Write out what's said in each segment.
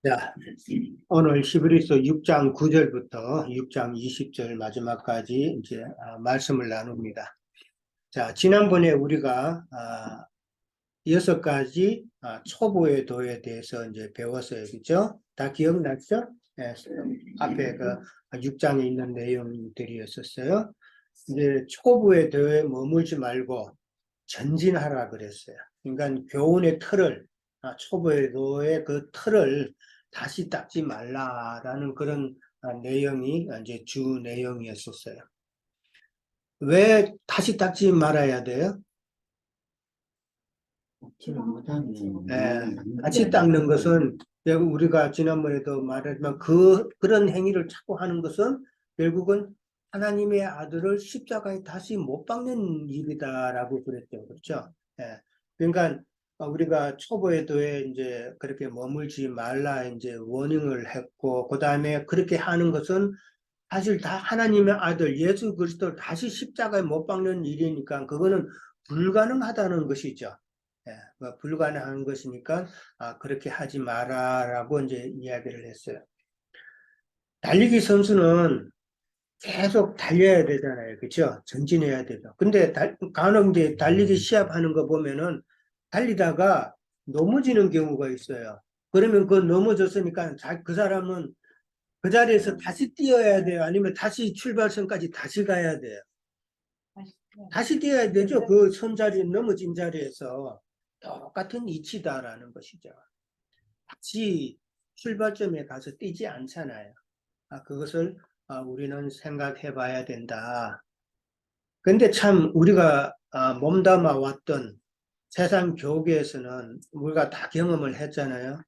자, 오늘 히브리서 6장 9절부터 6장 20절 마지막까지 이제 말씀을 나눕니다. 자, 지난번에 우리가 여섯 가지 초보의 도에 대해서 이제 배웠어요. 그죠? 다 기억나죠? 네, 앞에 그 6장에 있는 내용들이었었어요. 이제 초보의 도에 머물지 말고 전진하라 그랬어요. 그러니까 교훈의 틀을, 초보의 도의 그 틀을 다시 닦지 말라라는 그런 내용이 이제 주 내용이었었어요. 왜 다시 닦지 말아야 돼요? 같이 닦는 것은 결국 우리가 지난번에도 말했지만 그런 행위를 자꾸 하는 것은 결국은 하나님의 아들을 십자가에 다시 못 박는 일이다라고 그랬죠. 그렇죠? 예. 그러니까 우리가 초보에도에 이제 그렇게 머물지 말라 이제 워닝을 했고, 그 다음에 그렇게 하는 것은 사실 다 하나님의 아들 예수 그리스도를 다시 십자가에 못 박는 일이니까 그거는 불가능하다는 것이죠. 예, 불가능한 것이니까 그렇게 하지 마라라고 이제 이야기를 했어요. 달리기 선수는 계속 달려야 되잖아요. 그렇죠? 전진해야 되죠. 근데 간혹 이제 달리기 시합하는 거 보면은 달리다가 넘어지는 경우가 있어요. 그러면 그 넘어졌으니까 그 사람은 그 자리에서 다시 뛰어야 돼요? 아니면 다시 출발선까지 다시 가야 돼요? 다시 뛰어야 되죠. 그 선자리 넘어진 자리에서 똑같은 이치다라는 것이죠. 다시 출발점에 가서 뛰지 않잖아요. 그것을 우리는 생각해 봐야 된다. 근데 참 우리가 몸담아 왔던 세상 교계에서는 우리가 다 경험을 했잖아요.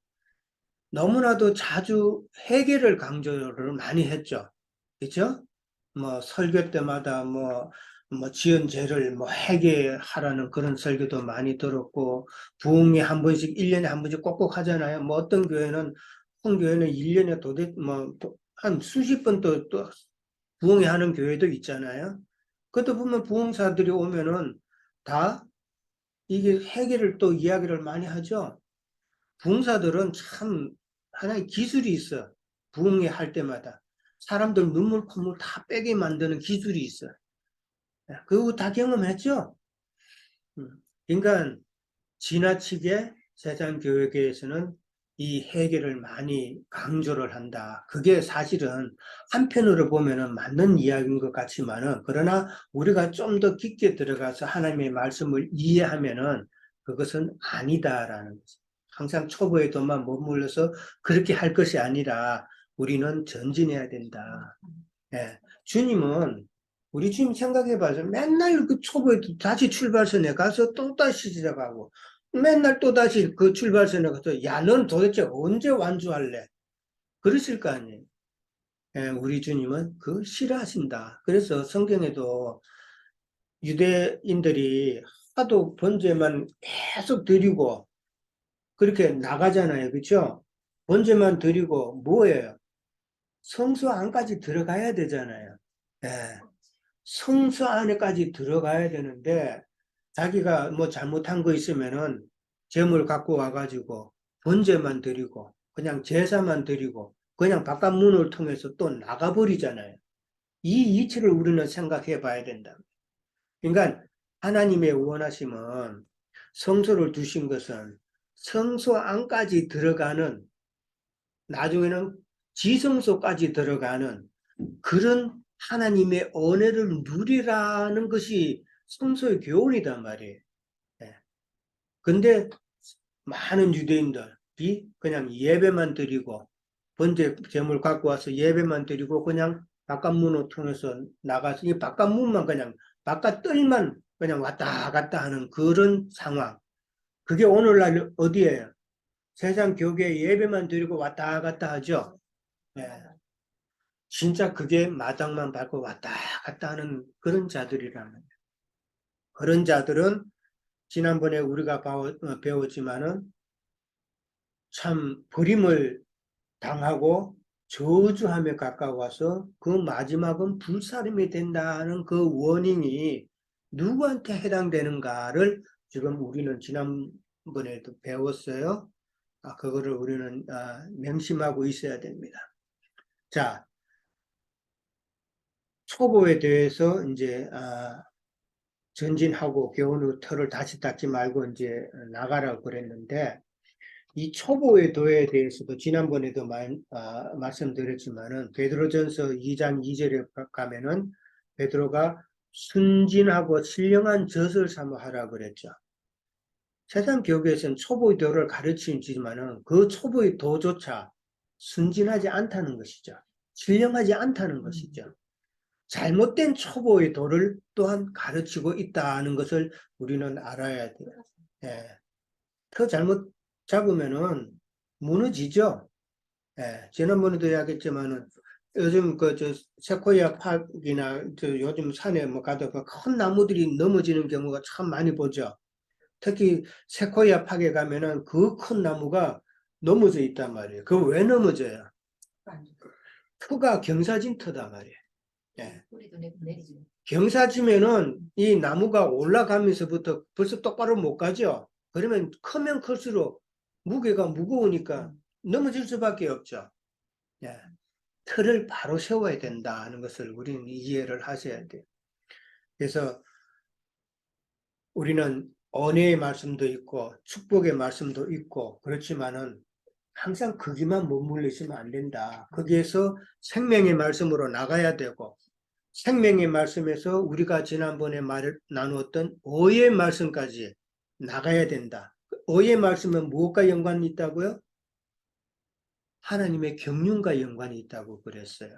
너무나도 자주 회개를 강조를 많이 했죠. 그렇죠? 뭐 설교 때마다 뭐 지은 죄를 뭐 회개하라는 그런 설교도 많이 들었고, 부흥회 한 번씩 1년에 한 번씩 꼭꼭 하잖아요. 뭐 어떤 교회는 한 교회는 1년에 도대체 뭐 한 수십 번 또 부흥회 하는 교회도 있잖아요. 그것도 보면 부흥사들이 오면은 다 이게 회개를 또 이야기를 많이 하죠. 부흥사들은 참 하나의 기술이 있어. 부흥회 할 때마다. 사람들 눈물, 콧물 다 빼게 만드는 기술이 있어. 그거 다 경험했죠? 음. 그러니까 지나치게 세상 교육에서는 이 회개를 많이 강조를 한다. 그게 사실은 한편으로 보면은 맞는 이야기인 것 같지만은, 그러나 우리가 좀 더 깊게 들어가서 하나님의 말씀을 이해하면은 그것은 아니다라는 거죠. 항상 초보에도만 머물러서 그렇게 할 것이 아니라 우리는 전진해야 된다. 예. 주님은 우리 주님 생각해봐서 맨날 그 초보에 다시 출발선에 가서 또 다시 시작하고 맨날 또 다시 그 출발선에 가서 야, 넌 도대체 언제 완주할래? 그러실 거 아니에요. 예, 우리 주님은 그 싫어하신다. 그래서 성경에도 유대인들이 하도 번제만 계속 드리고 그렇게 나가잖아요. 그렇죠? 번제만 드리고 뭐예요? 성소 안까지 들어가야 되잖아요. 예. 성소 안에까지 들어가야 되는데 자기가 뭐 잘못한 거 있으면은 재물 갖고 와가지고 번제만 드리고 그냥 제사만 드리고 그냥 바깥 문을 통해서 또 나가버리잖아요. 이 이치를 우리는 생각해 봐야 된다. 그러니까 하나님의 원하심은 성소를 두신 것은 성소 안까지 들어가는, 나중에는 지성소까지 들어가는 그런 하나님의 은혜를 누리라는 것이 성소의 교훈이단 말이에요. 예. 근데 많은 유대인들이 그냥 예배만 드리고 번제 제물 갖고 와서 예배만 드리고 그냥 바깥 문을 통해서 나가서 이 바깥 문만 그냥 바깥 뜰만 그냥 왔다 갔다 하는 그런 상황. 그게 오늘날 어디예요? 세상 교계에 예배만 드리고 왔다 갔다 하죠. 예. 진짜 그게 마당만 밟고 왔다 갔다 하는 그런 자들이라면, 그런 자들은 지난번에 우리가 배웠지만은 참 버림을 당하고 저주함에 가까워서 그 마지막은 불사름이 된다는 그 워닝이 누구한테 해당되는가를 지금 우리는 지난번에도 배웠어요. 그거를 우리는 명심하고 있어야 됩니다. 자, 초보에 대해서 이제 전진하고 겨운 후 털을 다시 닦지 말고 이제 나가라고 그랬는데, 이 초보의 도에 대해서도 지난번에도 말씀드렸지만은 베드로전서 2장 2절에 가면은 베드로가 순진하고 신령한 젖을 사모하라 그랬죠. 세상 교회에서는 초보의 도를 가르치지만은 그 초보의 도조차 순진하지 않다는 것이죠. 신령하지 않다는 것이죠. 잘못된 초보의 도를 또한 가르치고 있다는 것을 우리는 알아야 돼요. 예. 더 잘못 잡으면은 무너지죠. 예. 지난번에도 이야기했지만은 요즘 저 세코이아 파크나 요즘 산에 뭐 가다가 큰 나무들이 넘어지는 경우가 참 많이 보죠. 특히 세코이아 파크에 가면은 그 큰 나무가 넘어져 있단 말이에요. 그 왜 넘어져요? 터가 경사진 터다 말이에요. 예. 경사지면은 이 나무가 올라가면서부터 벌써 똑바로 못 가죠. 그러면 크면 클수록 무게가 무거우니까 넘어질 수밖에 없죠. 예. 틀을 바로 세워야 된다 하는 것을 우리는 이해를 하셔야 돼요. 그래서 우리는 언혜의 말씀도 있고 축복의 말씀도 있고 그렇지만은 항상 거기만 머물러 있으면 안 된다. 거기에서 생명의 말씀으로 나가야 되고 생명의 말씀에서 우리가 지난번에 나누었던 의의 말씀까지 나가야 된다. 의의 말씀은 무엇과 연관이 있다고요? 하나님의 경륜과 연관이 있다고 그랬어요.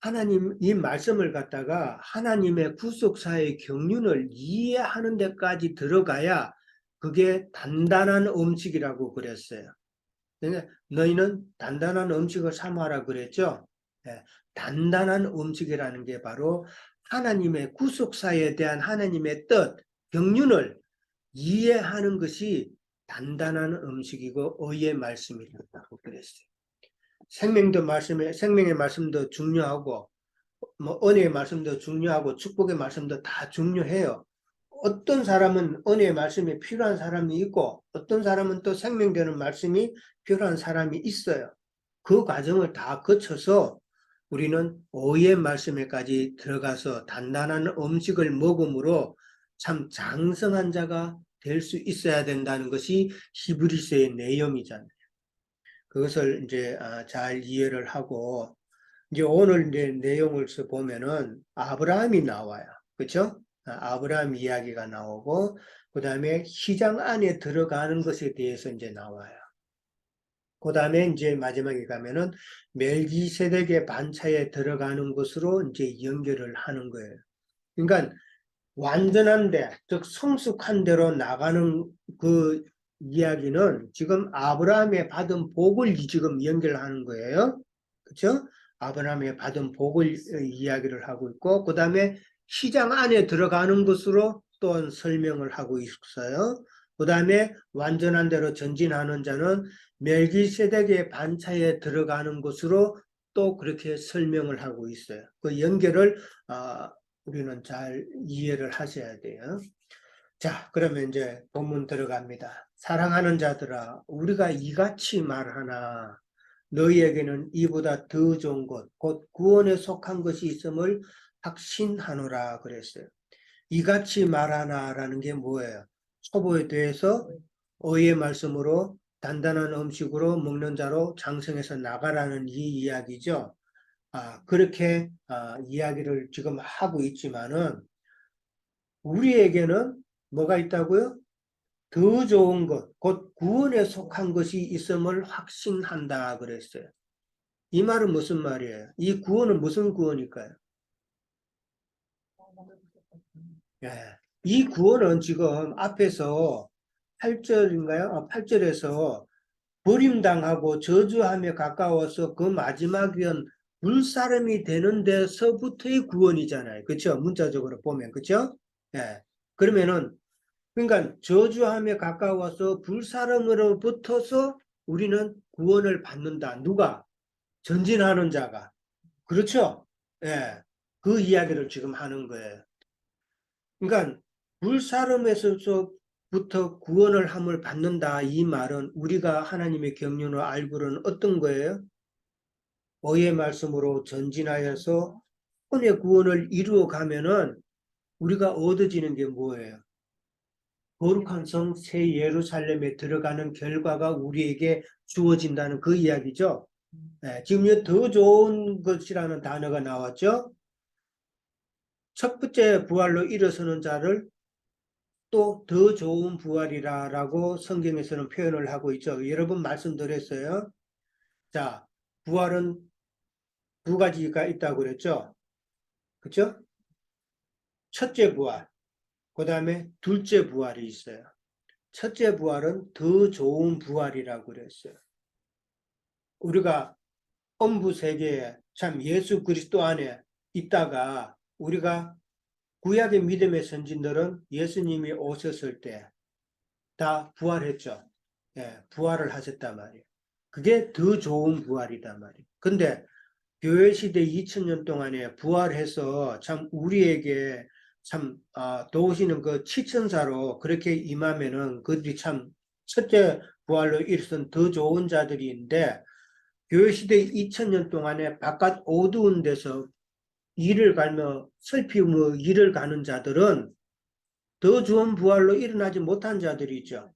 하나님 이 말씀을 갖다가 하나님의 구속사의 경륜을 이해하는 데까지 들어가야 그게 단단한 음식이라고 그랬어요. 그러니까 너희는 단단한 음식을 삼아라 그랬죠. 예, 단단한 음식이라는 게 바로 하나님의 구속사에 대한 하나님의 뜻, 경륜을 이해하는 것이 단단한 음식이고 의의 말씀이라고 그랬어요. 생명의 말씀도 중요하고 뭐 은혜의 말씀도 중요하고 축복의 말씀도 다 중요해요. 어떤 사람은 은혜의 말씀이 필요한 사람이 있고 어떤 사람은 또 생명되는 말씀이 필요한 사람이 있어요. 그 과정을 다 거쳐서 우리는 의의 말씀에까지 들어가서 단단한 음식을 먹음으로 참 장성한 자가 될 수 있어야 된다는 것이 히브리서의 내용이잖아요. 그것을 이제 잘 이해를 하고 이제 오늘 이제 내용을 보면은 아브라함이 나와요. 그렇죠? 아브라함 이야기가 나오고 그다음에 시장 안에 들어가는 것에 대해서 이제 나와요. 그다음에 이제 마지막에 가면은 멜기세덱의 반차에 들어가는 것으로 이제 연결을 하는 거예요. 그러니까 완전한 데, 즉 성숙한 대로 나가는 그 이야기는 지금 아브라함의 받은 복을 지금 연결하는 거예요. 그렇죠? 아브라함의 받은 복을 이야기를 하고 있고 그 다음에 시장 안에 들어가는 것으로 또 설명을 하고 있어요. 그 다음에 완전한 대로 전진하는 자는 멜기세덱의 반차에 들어가는 것으로 또 그렇게 설명을 하고 있어요. 그 연결을 우리는 잘 이해를 하셔야 돼요. 자, 그러면 이제 본문 들어갑니다. 사랑하는 자들아, 우리가 이같이 말하나 너희에게는 이보다 더 좋은 것, 곧 구원에 속한 것이 있음을 확신하노라 그랬어요. 이같이 말하나라는 게 뭐예요? 초보에 대해서 의의 말씀으로 단단한 음식으로 먹는 자로 장성해서 나가라는 이 이야기죠. 그렇게 이야기를 지금 하고 있지만은 우리에게는 뭐가 있다고요? 더 좋은 것, 곧 구원에 속한 것이 있음을 확신한다 그랬어요. 이 말은 무슨 말이에요? 이 구원은 무슨 구원일까요? 예. 이 구원은 지금 앞에서 8절인가요? 8절에서 버림당하고 저주함에 가까워서 그 마지막은 불사름이 되는 데서부터의 구원이잖아요. 그렇죠? 문자적으로 보면. 그렇죠? 예. 그러면은 그러니까 저주함에 가까워서 불사름으로부터서 우리는 구원을 받는다. 누가? 전진하는 자가. 그렇죠? 예. 그 이야기를 지금 하는 거예요. 그러니까 불사름에서 구원을 함을 받는다. 이 말은 우리가 하나님의 경륜을 알고는 어떤 거예요? 의의 말씀으로 전진하여서 혼의 구원을 이루어 가면은 우리가 얻어지는 게 뭐예요? 거룩한 성 새 예루살렘에 들어가는 결과가 우리에게 주어진다는 그 이야기죠. 네, 지금 더 좋은 것이라는 단어가 나왔죠. 첫 번째 부활로 일어서는 자를 또 더 좋은 부활이라고 성경에서는 표현을 하고 있죠. 여러 번 말씀드렸어요. 자, 부활은 두 가지가 있다고 그랬죠. 그렇죠? 첫째 부활, 그 다음에 둘째 부활이 있어요. 첫째 부활은 더 좋은 부활이라고 그랬어요. 우리가 엄부 세계에 참 예수 그리스도 안에 있다가 우리가 구약의 믿음의 선진들은 예수님이 오셨을 때 다 부활했죠. 예, 부활을 하셨단 말이에요. 그게 더 좋은 부활이단 말이에요. 근데 교회 시대 2000년 동안에 부활해서 참 우리에게 참 도우시는 그 치천사로 그렇게 임하면은 그들이 참 첫째 부활로 일선 더 좋은 자들인데 교회 시대 2000년 동안에 바깥 어두운 데서 일을 갈며 슬피며 일을 가는 자들은 더 좋은 부활로 일어나지 못한 자들이 있죠.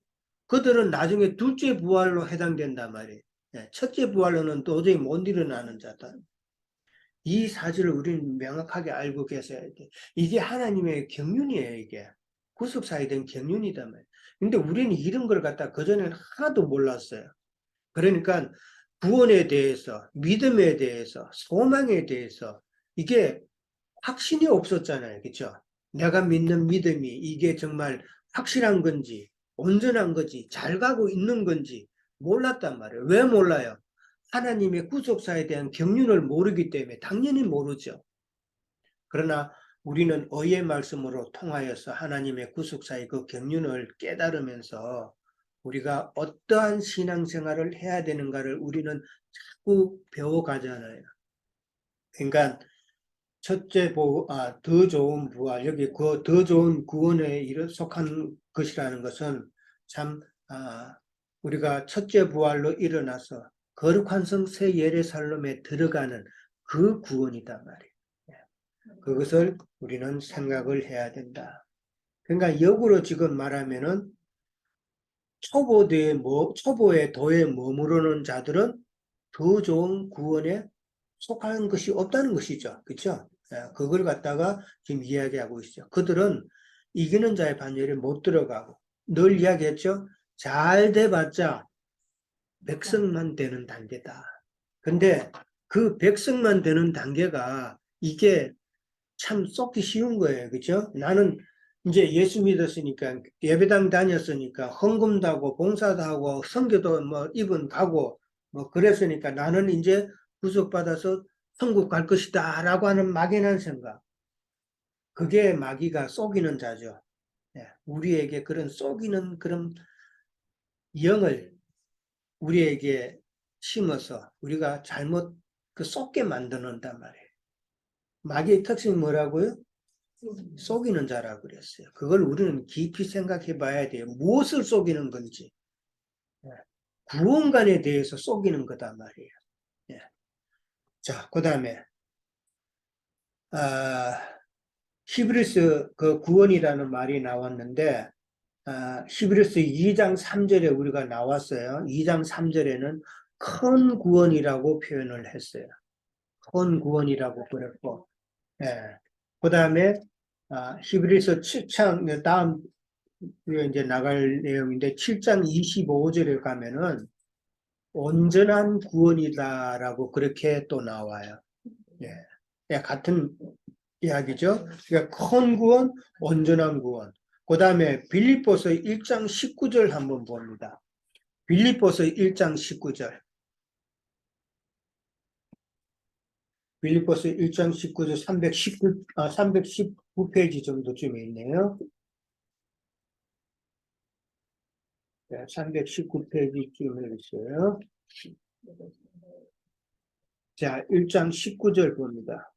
그들은 나중에 둘째 부활로 해당된단 말이에요. 예, 첫째 부활로는 도저히 못 일어나는 자다. 이 사실을 우리는 명확하게 알고 계셔야 돼. 이게 하나님의 경륜이에요, 이게. 구속사에 대한 경륜이다 말이에요. 근데 우리는 이런 걸 갖다 그전에는 하나도 몰랐어요. 그러니까 구원에 대해서, 믿음에 대해서, 소망에 대해서 이게 확신이 없었잖아요. 그렇죠? 내가 믿는 믿음이 이게 정말 확실한 건지, 온전한 건지, 잘 가고 있는 건지 몰랐단 말이에요. 왜 몰라요? 하나님의 구속사에 대한 경륜을 모르기 때문에 당연히 모르죠. 그러나 우리는 의의 말씀으로 통하여서 하나님의 구속사의 그 경륜을 깨달으면서 우리가 어떠한 신앙생활을 해야 되는가를 우리는 자꾸 배워가잖아요. 그러니까 첫째 더 좋은 부활, 여기 그 더 좋은 구원에 속한 것이라는 것은 참, 우리가 첫째 부활로 일어나서 거룩한 성 새 예루살렘에 들어가는 그 구원이단 말이에요. 그것을 우리는 생각을 해야 된다. 그러니까 역으로 지금 말하면은 초보의 도에 머무르는 자들은 더 좋은 구원에 속하는 것이 없다는 것이죠. 그렇죠? 그걸 갖다가 지금 이야기하고 있죠. 그들은 이기는 자의 반열에 못 들어가고 늘 이야기했죠. 잘 돼봤자 백성만 되는 단계다. 근데 그 백성만 되는 단계가 이게 참 쏟기 쉬운 거예요. 그렇죠? 나는 이제 예수 믿었으니까 예배당 다녔으니까 헌금도 하고 봉사도 하고 선교도 뭐 입은 가고 뭐 그랬으니까 나는 이제 구속받아서 천국 갈 것이다 라고 하는 막연한 생각. 그게 마귀가 속이는 자죠. 우리에게 그런 속이는 그런 영을 우리에게 심어서 우리가 잘못 그 속게 만드는단 말이에요. 마귀의 특징이 뭐라고요? 속이는 자라고 그랬어요. 그걸 우리는 깊이 생각해 봐야 돼요. 무엇을 속이는 건지. 구원관에 대해서 속이는 거단 말이에요. 자, 그 다음에, 히브리스 그 구원이라는 말이 나왔는데, 히브리스 2장 3절에 우리가 나왔어요. 2장 3절에는 큰 구원이라고 표현을 했어요. 큰 구원이라고 그랬고, 그 다음에, 히브리서 7장, 다음 이제 나갈 내용인데 7장 25절에 가면은 온전한 구원이다라고 그렇게 또 나와요. 같은 이야기죠. 그러니까 큰 구원, 온전한 구원. 그 다음에 빌립보서 1장 19절 한번 봅니다. 빌립보서 1장 19절. 빌립보서 1장 19절 319페이지 정도쯤에 있네요. 319페이지쯤에 있어요. 자, 1장 19절 봅니다.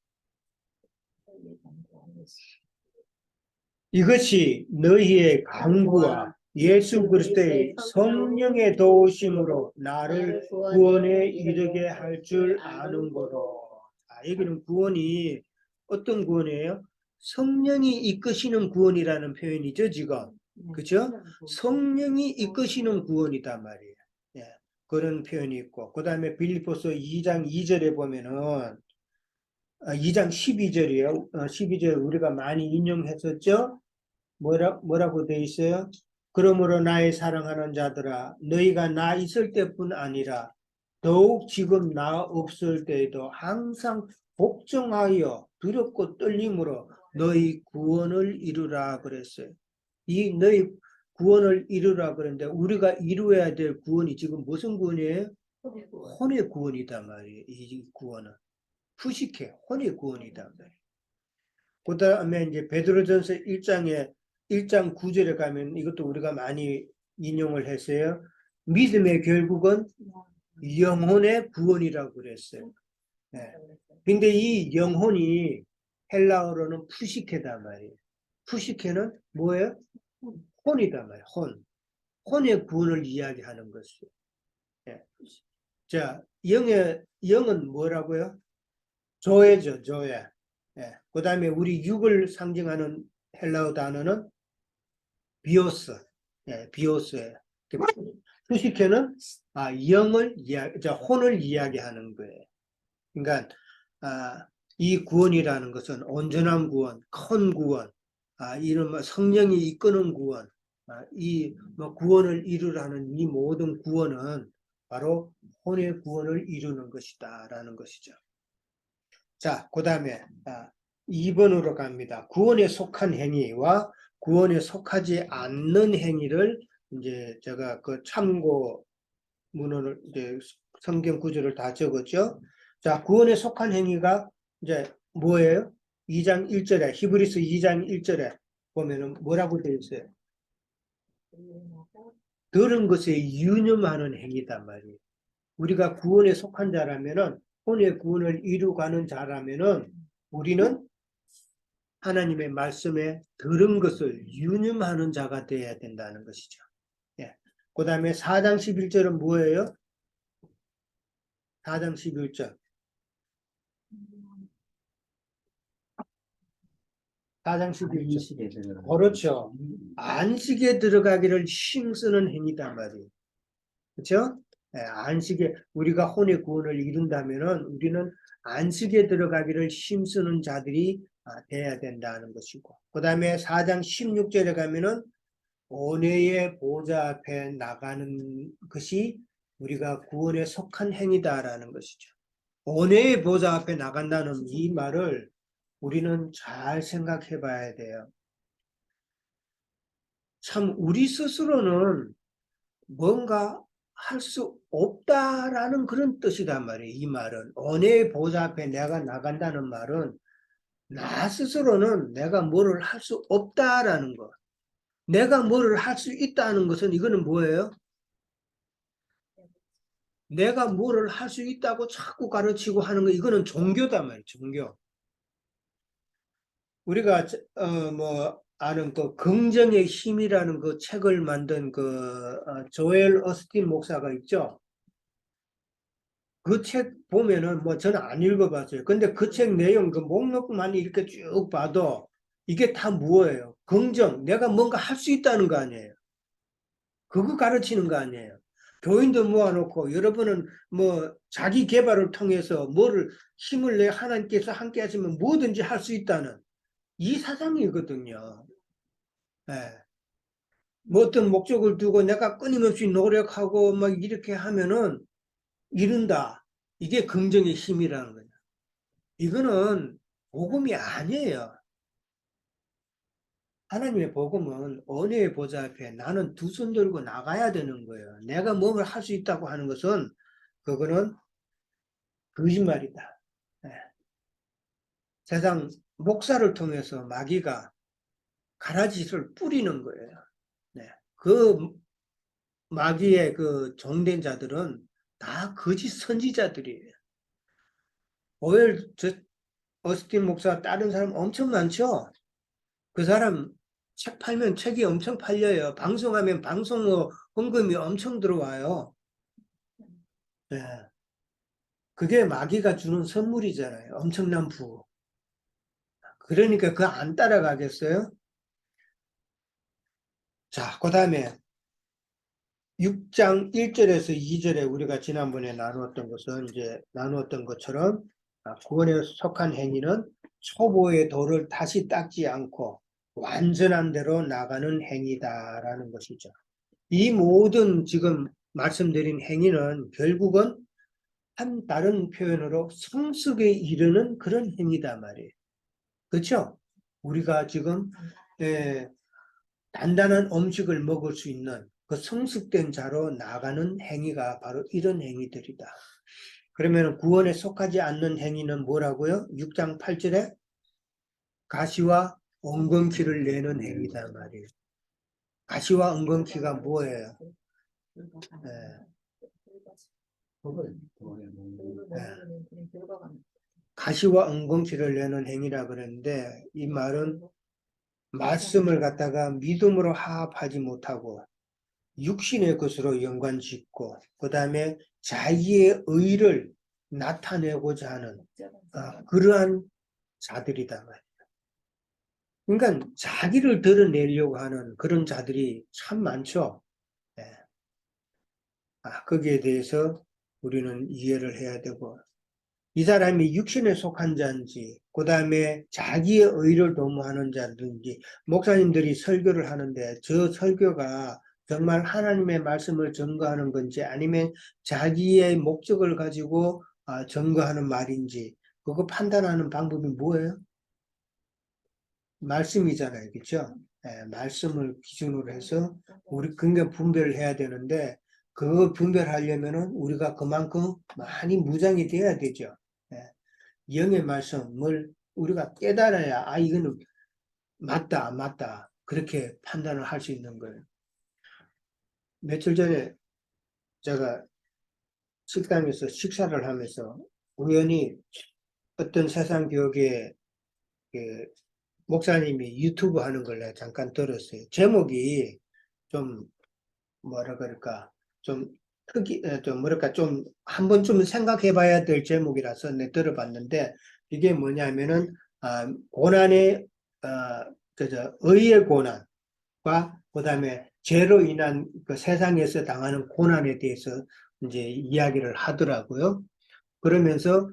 이것이 너희의 강구와 예수 그리스도의 성령의 도우심으로 나를 구원에 이르게 할 줄 아는 거로. 여기는 구원이 어떤 구원이에요? 성령이 이끄시는 구원이라는 표현이죠, 지금. 그죠? 성령이 이끄시는 구원이단 말이에요. 예, 그런 표현이 있고, 그 다음에 빌립보서 2장 2절에 보면은, 2장 12절이에요. 12절 우리가 많이 인용했었죠? 뭐라고 돼 있어요? 그러므로 나의 사랑하는 자들아, 너희가 나 있을 때뿐 아니라 더욱 지금 나 없을 때에도 항상 복종하여 두렵고 떨림으로 너희 구원을 이루라 그랬어요. 이 너희 구원을 이루라 그랬는데 우리가 이루어야 될 구원이 지금 무슨 구원이에요? 혼의 구원이다 말이에요. 이 구원은 푸시케 혼의 구원이다 말이에요. 그 다음에 이제 베드로전서 1장 9절에 가면 이것도 우리가 많이 인용을 했어요. 믿음의 결국은 영혼의 구원이라고 그랬어요. 네. 근데 이 영혼이 헬라어로는 푸시케다 말이에요. 푸시케는 뭐예요? 혼이다 말이에요. 혼의 구원을 이야기하는 것이에요. 네. 자, 영은 뭐라고요? 조예죠, 조예. 예. 그 다음에 우리 육을 상징하는 헬라어 단어는 비오스. 예, 비오스예요. 수식회는 혼을 이야기하는 거예요. 그러니까 이 구원이라는 것은 온전한 구원, 큰 구원, 이런 성령이 이끄는 구원, 이 구원을 이루라는 이 모든 구원은 바로 혼의 구원을 이루는 것이다라는 것이죠. 자, 그 다음에 2번으로 갑니다. 구원에 속한 행위와 구원에 속하지 않는 행위를 이제 제가 그 참고 문헌을 이제 성경 구절을 다 적었죠. 자, 구원에 속한 행위가 이제 뭐예요? 2장 1절에 히브리서 2장 1절에 보면은 뭐라고 되어 있어요? 들은 것에 유념하는 행위단 말이에요. 우리가 구원에 속한 자라면은 혼의 구원을 이루가는 자라면은 우리는 하나님의 말씀에 들은 것을 유념하는 자가 되어야 된다는 것이죠. 예. 그 다음에 4장 11절은 뭐예요? 4장 11절. 4장 11절. 그렇죠. 안식에 들어가기를 힘쓰는 행위단 말이에요. 그렇죠? 예, 안식에 우리가 혼의 구원을 이룬다면은 우리는 안식에 들어가기를 힘쓰는 자들이 돼야 된다는 것이고, 그 다음에 4장 16절에 가면은 온회의 보좌 앞에 나가는 것이 우리가 구원에 속한 행위다라는 것이죠. 온회의 보좌 앞에 나간다는 이 말을 우리는 잘 생각해 봐야 돼요. 참 우리 스스로는 뭔가 할 수 없다라는 그런 뜻이단 말이에요. 이 말은 언어의 보좌 앞에 내가 나간다는 말은 나 스스로는 내가 뭐를 할 수 없다라는 것. 내가 뭐를 할 수 있다는 것은 이거는 뭐예요? 내가 뭐를 할 수 있다고 자꾸 가르치고 하는 거 이거는 종교단 말이에요. 종교. 우리가 아는 그 긍정의 힘이라는 그 책을 만든 그 조엘 어스틴 목사가 있죠. 그 책 보면은 뭐 저는 안 읽어봤어요. 근데 그 책 내용 그 목록만 이렇게 쭉 봐도 이게 다 뭐예요? 긍정, 내가 뭔가 할 수 있다는 거 아니에요. 그거 가르치는 거 아니에요. 교인도 모아놓고 여러분은 뭐 자기 개발을 통해서 뭐를 힘을 내 하나님께서 함께 하시면 뭐든지 할 수 있다는 이 사상이거든요. 예. 뭐 어떤 목적을 두고 내가 끊임없이 노력하고 막 이렇게 하면은 이룬다. 이게 긍정의 힘이라는 거예요. 이거는 복음이 아니에요. 하나님의 복음은 언어의 보좌 앞에 나는 두 손 들고 나가야 되는 거예요. 내가 뭔가 할 수 있다고 하는 것은 그거는 거짓말이다. 네. 세상 목사를 통해서 마귀가 가라짓을 뿌리는 거예요. 네. 그 마귀의 그 종된 자들은 다 거짓 선지자들이에요. 오늘 어스틴 목사 다른 사람 엄청 많죠? 그 사람 책 팔면 책이 엄청 팔려요. 방송하면 방송어 헌금이 엄청 들어와요. 예. 그게 마귀가 주는 선물이잖아요. 엄청난 부. 그러니까 그거 안 따라가겠어요? 자, 그 다음에 6장 1절에서 2절에 우리가 지난번에 나누었던 것은 이제 나누었던 것처럼 구원에 속한 행위는 초보의 도를 다시 닦지 않고 완전한 대로 나가는 행위다라는 것이죠. 이 모든 지금 말씀드린 행위는 결국은 한 다른 표현으로 성숙에 이르는 그런 행위다 말이에요. 그렇죠? 우리가 지금 예, 단단한 음식을 먹을 수 있는 그 성숙된 자로 나가는 행위가 바로 이런 행위들이다. 그러면 구원에 속하지 않는 행위는 뭐라고요? 6장 8절에 가시와 엉겅퀴를 내는 행위다 말이에요. 가시와 엉겅퀴가 뭐예요? 예, 예. 가시와 엉겅퀴를 내는 행위라 그러는데 이 말은 말씀을 갖다가 믿음으로 화합하지 못하고 육신의 것으로 연관짓고 그 다음에 자기의 의를 나타내고자 하는 그러한 자들이다 말이에요. 그러니까 자기를 드러내려고 하는 그런 자들이 참 많죠. 예. 거기에 대해서 우리는 이해를 해야 되고 이 사람이 육신에 속한 자인지 그 다음에 자기의 의를 도모하는 자든지 목사님들이 설교를 하는데 저 설교가 정말 하나님의 말씀을 증거하는 건지 아니면 자기의 목적을 가지고 증거하는 말인지 그거 판단하는 방법이 뭐예요? 말씀이잖아요. 그렇죠? 말씀을 기준으로 해서 우리 그게 분별을 해야 되는데 그 분별하려면은 우리가 그만큼 많이 무장이 돼야 되죠. 예. 영의 말씀을 우리가 깨달아야 이거는 맞다 안 맞다 그렇게 판단을 할 수 있는 거예요. 며칠 전에 제가 식당에서 식사를 하면서 우연히 어떤 세상 교육의 그 목사님이 유튜브 하는 걸 내가 잠깐 들었어요. 제목이 좀 뭐라 그럴까 좀 좀 뭐랄까 좀 한 번쯤 생각해 봐야 될 제목이라서 내 들어봤는데 이게 뭐냐면은 고난의 그저 의의 고난과 그다음에 죄로 인한 그 세상에서 당하는 고난에 대해서 이제 이야기를 하더라고요. 그러면서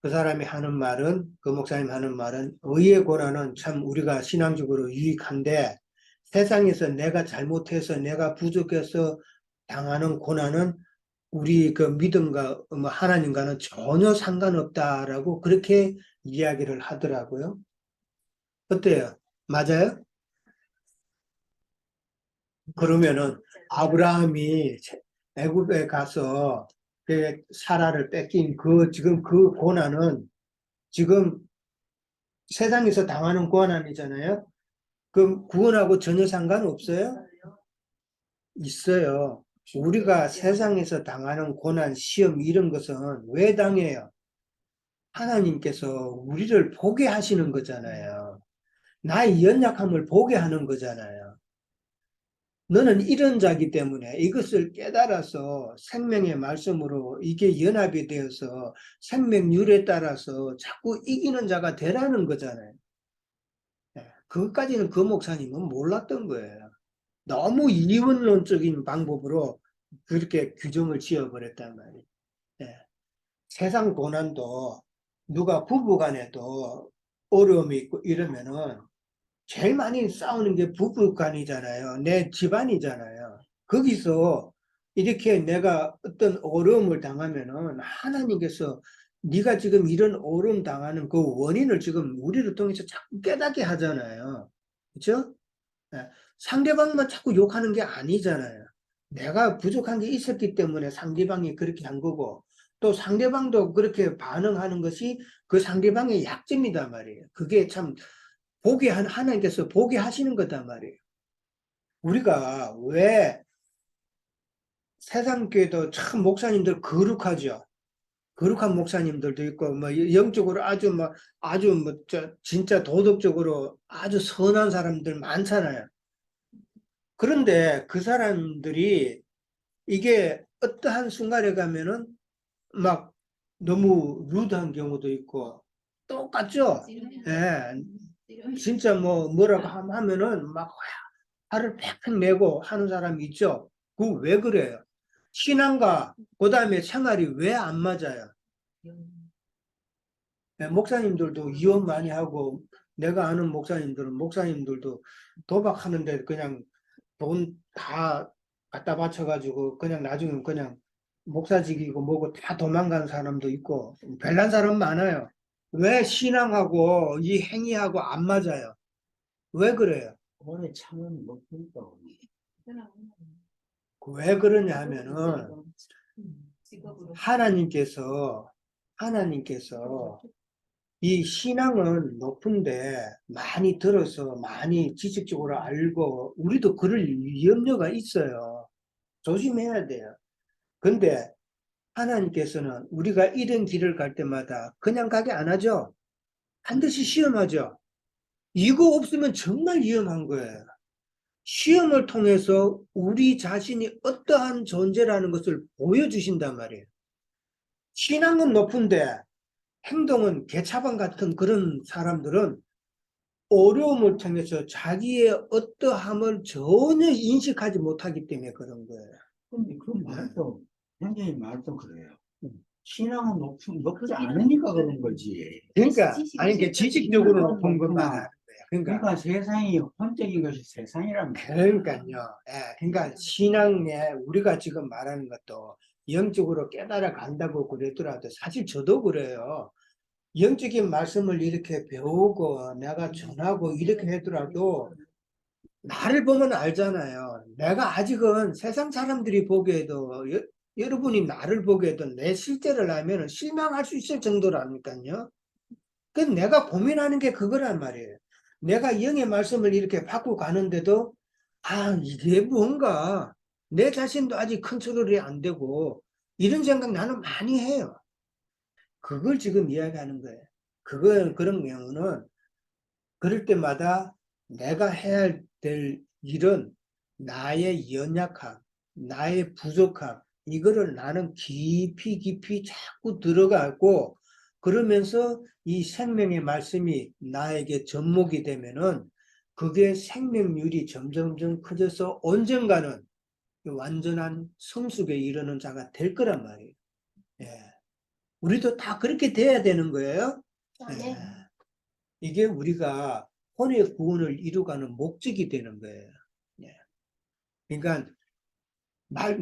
그 사람이 하는 말은 그 목사님 하는 말은 의의 고난은 참 우리가 신앙적으로 유익한데 세상에서 내가 잘못해서 내가 부족해서 당하는 고난은 우리 그 믿음과 뭐 하나님과는 전혀 상관없다라고 그렇게 이야기를 하더라고요. 어때요? 맞아요? 그러면은 아브라함이 애굽에 가서 그 사라를 뺏긴 그 지금 그 고난은 지금 세상에서 당하는 고난이잖아요. 그럼 구원하고 전혀 상관없어요? 있어요. 우리가 세상에서 당하는 고난, 시험 이런 것은 왜 당해요? 하나님께서 우리를 보게 하시는 거잖아요. 나의 연약함을 보게 하는 거잖아요. 너는 이런 자기 때문에 이것을 깨달아서 생명의 말씀으로 이게 연합이 되어서 생명률에 따라서 자꾸 이기는 자가 되라는 거잖아요. 그것까지는 그 목사님은 몰랐던 거예요. 너무 이원론적인 방법으로 그렇게 규정을 지어버렸단 말이에요. 예. 세상 고난도 누가 부부간에도 어려움이 있고 이러면은 제일 많이 싸우는 게 부부간이잖아요. 내 집안이잖아요. 거기서 이렇게 내가 어떤 어려움을 당하면은 하나님께서 네가 지금 이런 어려움 당하는 그 원인을 지금 우리를 통해서 자꾸 깨닫게 하잖아요. 그렇죠? 예, 상대방만 자꾸 욕하는 게 아니잖아요. 내가 부족한 게 있었기 때문에 상대방이 그렇게 한 거고, 또 상대방도 그렇게 반응하는 것이 그 상대방의 약점이단 말이에요. 그게 참 하나님께서 보게 하시는 거단 말이에요. 우리가 왜 세상 교회도 참 목사님들 거룩하죠. 거룩한 목사님들도 있고, 뭐, 영적으로 아주 진짜 도덕적으로 아주 선한 사람들 많잖아요. 그런데 그 사람들이 이게 어떠한 순간에 가면은 막 너무 루드한 경우도 있고, 똑같죠? 예. 진짜 뭐라고 하면은 막 화를 팩팩 내고 하는 사람이 있죠. 그 왜 그래요? 신앙과 그다음에 생활이 왜 안 맞아요? 예, 목사님들도 이혼 많이 하고 내가 아는 목사님들도 도박하는데 그냥 돈 다 갖다 바쳐가지고 그냥 나중에 그냥 목사직이고 뭐고 다 도망간 사람도 있고 별난 사람 많아요. 왜 신앙하고 이 행위하고 안 맞아요? 왜 그래요? 오래 참은 못하니까. 왜 그러냐 하면은 하나님께서 하나님께서 이 신앙은 높은데 많이 들어서 많이 지식적으로 알고 우리도 그럴 염려가 있어요. 조심해야 돼요. 근데 하나님께서는 우리가 이런 길을 갈 때마다 그냥 가게 안 하죠. 반드시 시험하죠. 이거 없으면 정말 위험한 거예요. 시험을 통해서 우리 자신이 어떠한 존재라는 것을 보여주신단 말이에요. 신앙은 높은데 행동은 개차반 같은 그런 사람들은 어려움을 통해서 자기의 어떠함을 전혀 인식하지 못하기 때문에 그런 거예요. 근데 그 말도, 굉장히 말도 그래요. 신앙은 높지 않으니까 그런 거지. 그러니까, 아니, 그러니까 지식적으로 높은 것만 하는 거예요. 그러니까 세상이 혼적인 것이 세상이란 말이야. 그러니까요. 예, 그러니까 신앙에 우리가 지금 말하는 것도 영적으로 깨달아 간다고 그랬더라도 사실 저도 그래요. 영적인 말씀을 이렇게 배우고 내가 전하고 이렇게 하더라도 나를 보면 알잖아요. 내가 아직은 세상 사람들이 보기에도 여러분이 나를 보기에도 내 실제를 알면 실망할 수 있을 정도라니까요. 그 내가 고민하는 게 그거란 말이에요. 내가 영의 말씀을 이렇게 받고 가는데도 이게 뭔가 내 자신도 아직 컨트롤이 안 되고 이런 생각 나는 많이 해요. 그걸 지금 이야기하는 거예요. 그런 경우는 그럴 때마다 내가 해야 될 일은 나의 연약함, 나의 부족함, 이거를 나는 깊이 자꾸 들어가고 그러면서 이 생명의 말씀이 나에게 접목이 되면은 그게 생명률이 점점점 커져서 언젠가는 완전한 성숙에 이르는 자가 될 거란 말이에요. 예. 우리도 다 그렇게 돼야 되는 거예요. 예. 이게 우리가 혼의 구원을 이루가는 목적이 되는 거예요. 예. 그러니까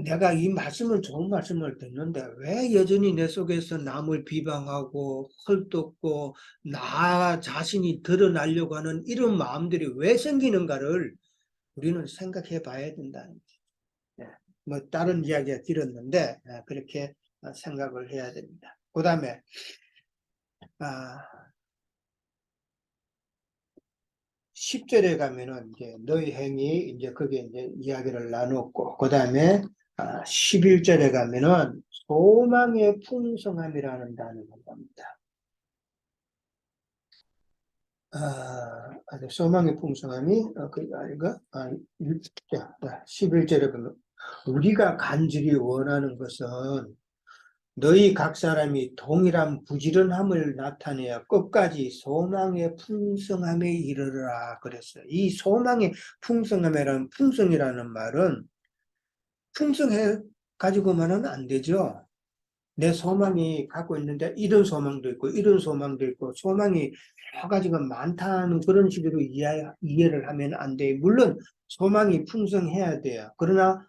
내가 이 말씀을 좋은 말씀을 듣는데 왜 여전히 내 속에서 남을 비방하고 헐뜯고 나 자신이 드러나려고 하는 이런 마음들이 왜 생기는가를 우리는 생각해 봐야 된다는 거죠. 예. 뭐 다른 이야기가 길었는데 그렇게 생각을 해야 됩니다. 그 다음에 아, 10절에 가면은 이제 너희 행위 이제 그게 이제 이야기를 나눴고 그다음에 11절에 가면은 소망의 풍성함이라는 단어가 나옵니다. 소망의 풍성함이 아닌가? 11절에 보면 우리가 간절히 원하는 것은 너희 각 사람이 동일한 부지런함을 나타내어 끝까지 소망의 풍성함에 이르르라 그랬어요. 이 소망의 풍성이라는 말은 풍성해 가지고만은 안 되죠. 내 소망이 갖고 있는데 이런 소망도 있고 이런 소망도 있고 소망이 여러 가지가 많다는 그런 식으로 이해를 하면 안 돼요. 물론 소망이 풍성해야 돼요. 그러나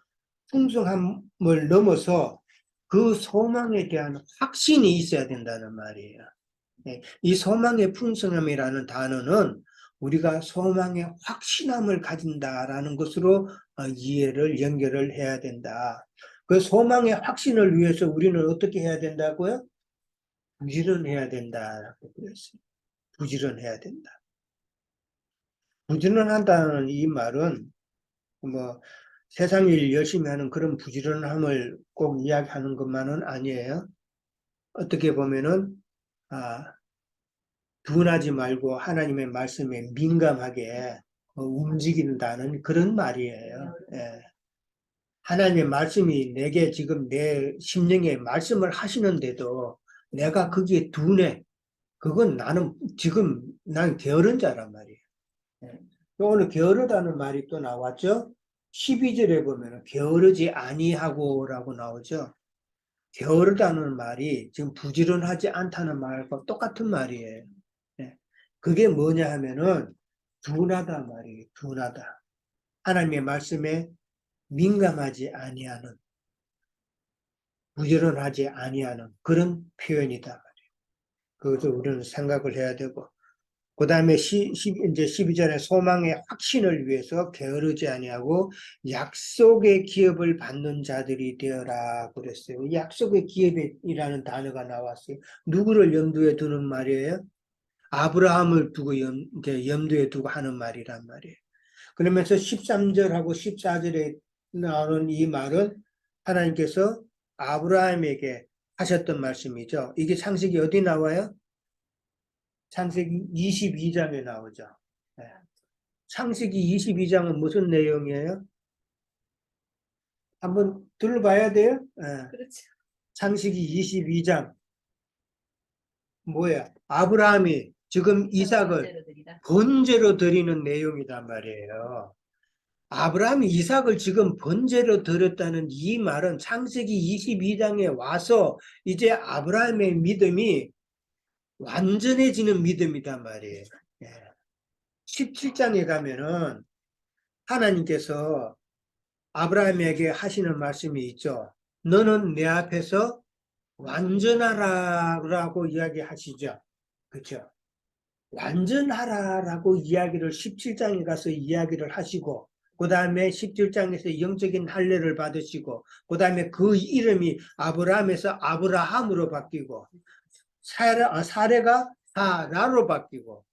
풍성함을 넘어서 그 소망에 대한 확신이 있어야 된다는 말이에요. 이 소망의 풍성함이라는 단어는 우리가 소망의 확신함을 가진다라는 것으로 이해를 연결을 해야 된다. 그 소망의 확신을 위해서 우리는 어떻게 해야 된다고요? 부지런해야 된다라고 그랬어요. 부지런해야 된다. 부지런한다는 이 말은 뭐 세상 일 열심히 하는 그런 부지런함을 꼭 이야기하는 것만은 아니에요. 어떻게 보면은 둔하지 말고 하나님의 말씀에 민감하게 움직인다는 그런 말이에요. 예. 하나님의 말씀이 내게 지금 내 심령에 말씀을 하시는데도 내가 거기에 둔해. 그건 나는 지금 난 게으른 자란 말이에요. 예. 오늘 게으르다는 말이 또 나왔죠. 12절에 보면 게으르지 아니하고라고 나오죠. 게으르다는 말이 지금 부지런하지 않다는 말과 똑같은 말이에요. 예. 그게 뭐냐 하면은 둔하다 말이에요. 둔하다. 하나님의 말씀에 민감하지 아니하는, 부지런하지 아니하는 그런 표현이다 말이에요. 그것을 우리는 생각을 해야 되고, 그 다음에 이제 12절에 소망의 확신을 위해서 게으르지 아니하고 약속의 기업을 받는 자들이 되어라 그랬어요. 약속의 기업이라는 단어가 나왔어요. 누구를 염두에 두는 말이에요? 아브라함을 두고 이제 염두에 두고 하는 말이란 말이에요. 그러면서 13절하고 14절에 나오는 이 말은 하나님께서 아브라함에게 하셨던 말씀이죠. 이게 창세기 어디 나와요? 창세기 22장에 나오죠. 네. 창세기 22장은 무슨 내용이에요? 한번 들어봐야 돼요? 네. 그렇죠. 창세기 22장 뭐야? 아브라함이 지금 이삭을 번제로 드리는 내용이란 말이에요. 아브라함이 이삭을 지금 번제로 드렸다는 이 말은 창세기 22장에 와서 이제 아브라함의 믿음이 완전해지는 믿음이란 말이에요. 17장에 가면은 하나님께서 아브라함에게 하시는 말씀이 있죠. 너는 내 앞에서 완전하라라고 이야기하시죠. 그렇죠? 완전하라라고 이야기를 17장에 가서 이야기를 하시고 그 다음에 17장에서 영적인 할례를 받으시고 그 다음에 그 이름이 아브라함에서 아브라함으로 바뀌고 사레가 사라로 바뀌고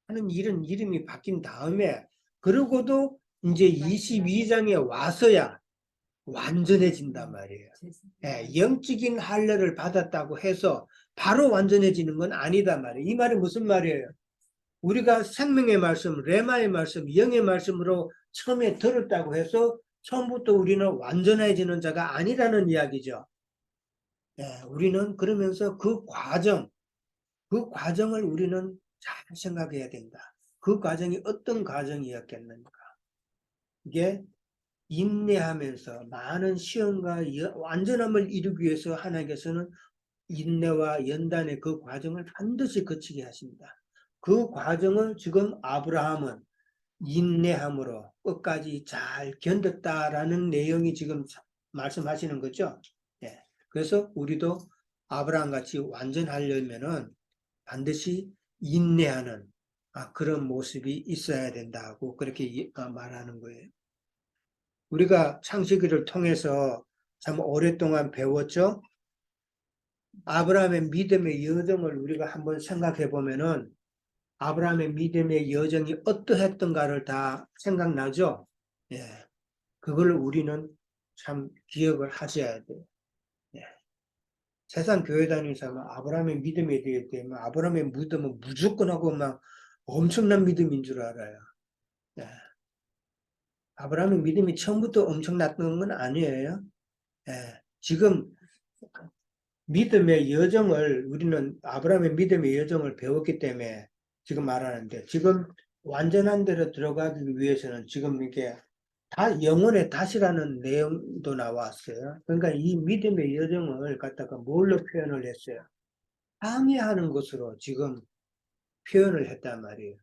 하는 이런 이름이 바뀐 다음에 그러고도 이제 22장에 와서야 완전해진단 말이에요. 영적인 할례를 받았다고 해서 바로 완전해지는 건 아니다 말이에요. 이 말이 무슨 말이에요? 우리가 생명의 말씀, 레마의 말씀, 영의 말씀으로 처음에 들었다고 해서 처음부터 우리는 완전해지는 자가 아니라는 이야기죠. 우리는 그러면서 그 과정을 우리는 잘 생각해야 된다. 그 과정이 어떤 과정이었겠는가? 이게 인내하면서 많은 시험과 완전함을 이루기 위해서 하나님께서는 인내와 연단의 그 과정을 반드시 거치게 하십니다. 그 과정을 지금 아브라함은 인내함으로 끝까지 잘 견뎠다라는 내용이 지금 말씀하시는 거죠. 그래서 우리도 아브라함 같이 완전하려면은 반드시 인내하는 그런 모습이 있어야 된다고 그렇게 말하는 거예요. 우리가 창세기를 통해서 참 오랫동안 배웠죠. 아브라함의 믿음의 여정을 우리가 한번 생각해 보면은 아브라함의 믿음의 여정이 어떠했던가를 다 생각나죠. 그걸 우리는 참 기억을 하셔야 돼요. 세상 교회 다니는 사람은 아브라함의 믿음에 대해 때문에 아브라함의 믿음은 무조건 하고 막 엄청난 믿음인 줄 알아요. 아브라함의 믿음이 처음부터 엄청났던 건 아니에요. 지금 믿음의 여정을 우리는 아브라함의 믿음의 여정을 배웠기 때문에 지금 말하는데 지금 완전한 데로 들어가기 위해서는 지금 이게 다 영혼의 다시라는 내용도 나왔어요. 그러니까 이 믿음의 여정을 갖다가 뭘로 표현을 했어요? 항해하는 것으로 지금 표현을 했단 말이에요.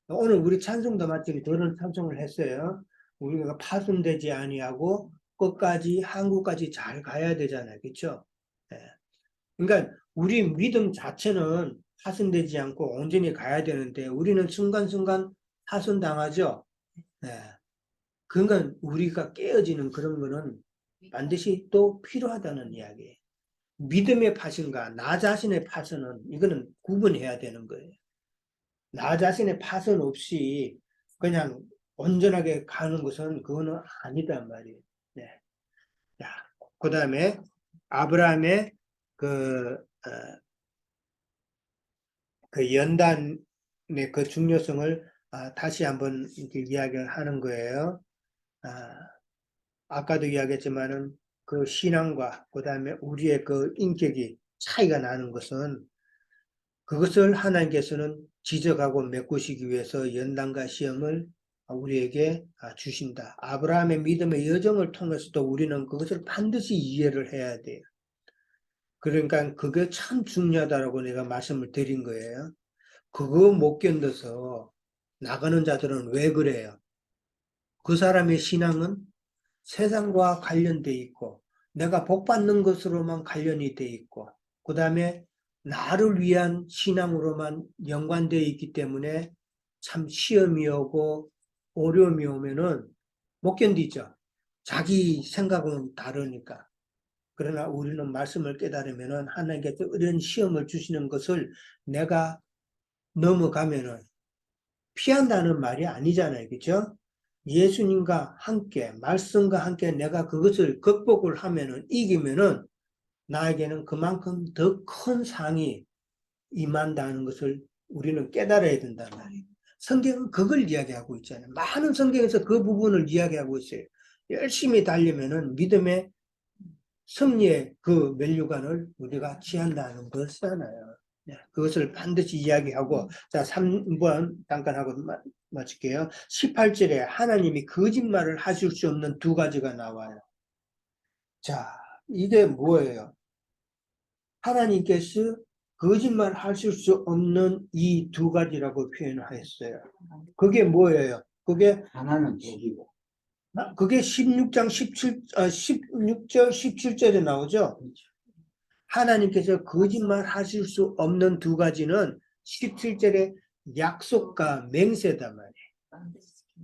오늘 우리 찬송도 마침 그런 찬송을 했어요. 우리가 파손되지 아니하고 끝까지 한국까지 잘 가야 되잖아요. 그렇죠? 그러니까 우리 믿음 자체는 파손되지 않고 온전히 가야 되는데 우리는 순간순간 파손당하죠. 그러니까 우리가 깨어지는 그런 거는 반드시 또 필요하다는 이야기예요. 믿음의 파손과 나 자신의 파손은 이거는 구분해야 되는 거예요. 나 자신의 파손 없이 그냥 온전하게 가는 것은 그거는 아니단 말이에요. 자, 그 다음에 아브라함의 그 그 연단의 그 중요성을 다시 한번 이렇게 이야기를 하는 거예요. 아까도 이야기했지만은 그 신앙과 그다음에 우리의 그 인격이 차이가 나는 것은 그것을 하나님께서는 지적하고 메꾸시기 위해서 연단과 시험을 우리에게 주신다. 아브라함의 믿음의 여정을 통해서도 우리는 그것을 반드시 이해를 해야 돼요. 그러니까 그게 참 중요하다고 내가 말씀을 드린 거예요. 그거 못 견뎌서 나가는 자들은 왜 그래요? 그 사람의 신앙은 세상과 관련돼 있고 내가 복 받는 것으로만 관련이 돼 있고 그 다음에 나를 위한 신앙으로만 연관되어 있기 때문에 참 시험이 오고 어려움이 오면은 못 견디죠. 자기 생각은 다르니까. 그러나 우리는 말씀을 깨달으면은 하나님께서 이런 시험을 주시는 것을 내가 넘어가면은 피한다는 말이 아니잖아요. 그렇죠? 예수님과 함께 말씀과 함께 내가 그것을 극복을 하면은 이기면은 나에게는 그만큼 더 큰 상이 임한다는 것을 우리는 깨달아야 된단 말이에요. 성경은 그걸 이야기하고 있잖아요. 많은 성경에서 그 부분을 이야기하고 있어요. 열심히 달리면은 믿음의 승리의 그 면류관을 우리가 취한다는 것이잖아요. 네, 그것을 반드시 이야기하고, 자, 3번 잠깐 하고 마칠게요. 18절에 하나님이 거짓말을 하실 수 없는 두 가지가 나와요. 자, 이게 뭐예요? 하나님께서 거짓말 하실 수 없는 이 두 가지라고 표현하였어요. 그게 뭐예요? 하나는 복이고 그게 16장 16절, 17절에 나오죠? 하나님께서 거짓말 하실 수 없는 두 가지는 17절에 약속과 맹세단 말이에요.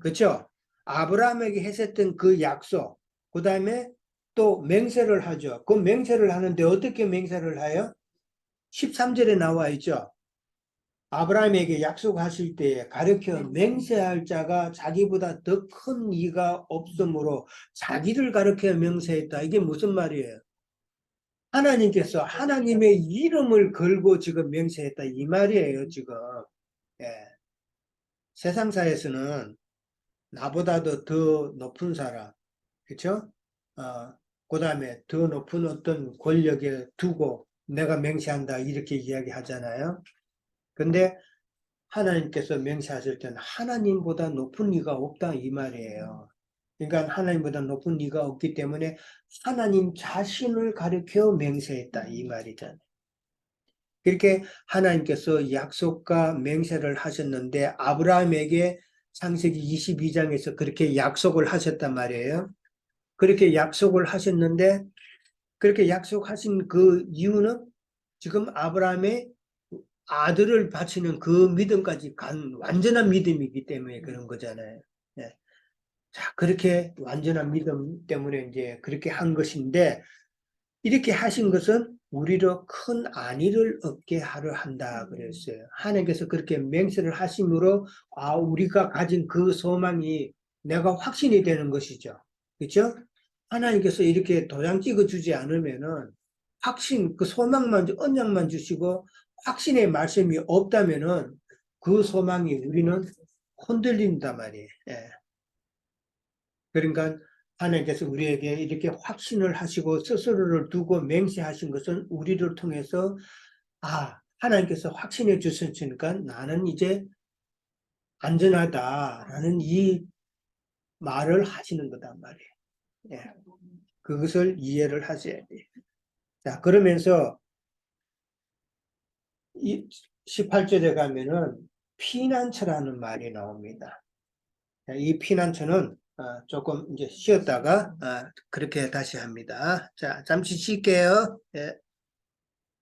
그렇죠? 아브라함에게 했었던 그 약속, 그 다음에 또 맹세를 하죠. 그 맹세를 하는데 어떻게 맹세를 해요? 13절에 나와 있죠. 아브라함에게 약속하실 때에 가르쳐 맹세할 자가 자기보다 더 큰 이가 없으므로 자기를 가르쳐 맹세했다. 이게 무슨 말이에요? 하나님께서 하나님의 이름을 걸고 지금 맹세했다 이 말이에요 지금. 예. 세상사에서는 나보다도 더 높은 사람, 그렇죠? 그 다음에 더 높은 어떤 권력에 두고 내가 맹세한다 이렇게 이야기하잖아요. 근데 하나님께서 맹세하실 때는 하나님보다 높은 이가 없다 이 말이에요. 그러니까 하나님보다 높은 이가 없기 때문에 하나님 자신을 가리켜 맹세했다 이 말이잖아요. 그렇게 하나님께서 약속과 맹세를 하셨는데 아브라함에게 창세기 22장에서 그렇게 약속을 하셨단 말이에요. 그렇게 약속을 하셨는데 그렇게 약속하신 그 이유는 지금 아브라함의 아들을 바치는 그 믿음까지 간 완전한 믿음이기 때문에 그런 거잖아요. 네. 자, 그렇게 완전한 믿음 때문에 이제 그렇게 한 것인데 이렇게 하신 것은 우리로 큰 안위를 얻게 하려 한다 그랬어요. 하나님께서 그렇게 맹세를 하심으로 우리가 가진 그 소망이 내가 확신이 되는 것이죠. 그렇죠? 하나님께서 이렇게 도장 찍어 주지 않으면은 확신 그 소망만 언약만 주시고 확신의 말씀이 없다면은 그 소망이 우리는 흔들린단 말이에요. 예. 그러니까 하나님께서 우리에게 이렇게 확신을 하시고 스스로를 두고 맹세하신 것은 우리를 통해서 하나님께서 확신해 주셨으니까 나는 이제 안전하다라는 이 말을 하시는 거단 말이에요. 예. 그것을 이해를 하셔야 돼요. 자, 그러면서 이 18절에 가면은 피난처라는 말이 나옵니다. 이 피난처는 조금 이제 쉬었다가 그렇게 다시 합니다. 자, 잠시 쉴게요. 예.